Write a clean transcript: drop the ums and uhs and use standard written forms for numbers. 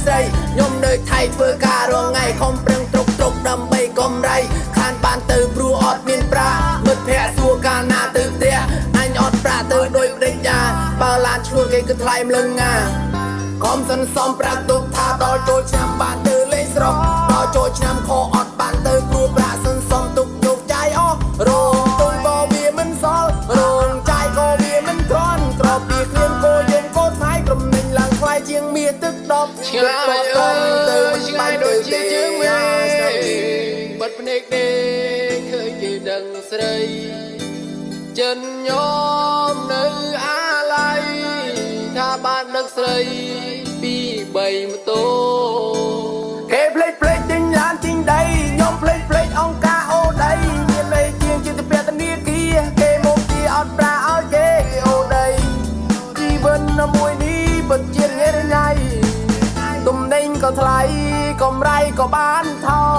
ស្រីខ្ញុំនៅថៃធ្វើការរងថ្ងៃខំប្រឹងត្រុកដើម្បីកំរៃខានបានទៅព្រោះអត់មានប្រាមិត្តភ័ក្តិសួរកាលណាទៅផ្ទះអញអត់ប្រាទៅដោយបដិញ្ញាបើឡានឈ្នួលគេគឺថ្លៃម្លឹងងាកុំសន្សំប្រាក់ទុកថាដល់ចូលឆ្នាំបានទៅលេងស្រុកដល់ចូលឆ្នាំខអត់បានទៅព្រោះប្រាក់សន្សំទុកយកចាយអស់រងទុំក៏វាមិនសល់រងចាយក៏វាមិនទ្រាំក្របពីគ្រៀងគោយើងកោថ្លៃក្រុមនឹងឡើងថ្លៃជាងមាសទឹកដប់ឆ្ងាយអើយឆ្ងាយដូចជាជើងមេបាត់ភ្នែកដេកឃើញគេដឹងស្រីចិនញោមនៅអាឡ័យថាបានដឹកស្រីពី3ម៉ូតូគេភ្លេចទិញឡានទិញដីខ្ញុំភ្លេចអង្គការអូដីមានលេខជាងជាទៅពាក់ធនាគារគេមកទីអត់ប្រាឲ្យគេអូដីជីវិតនៅមួយនេះពិតជាងាយរញ៉ៃទំនិញក៏ថ្លៃកម្រៃក៏បានថយ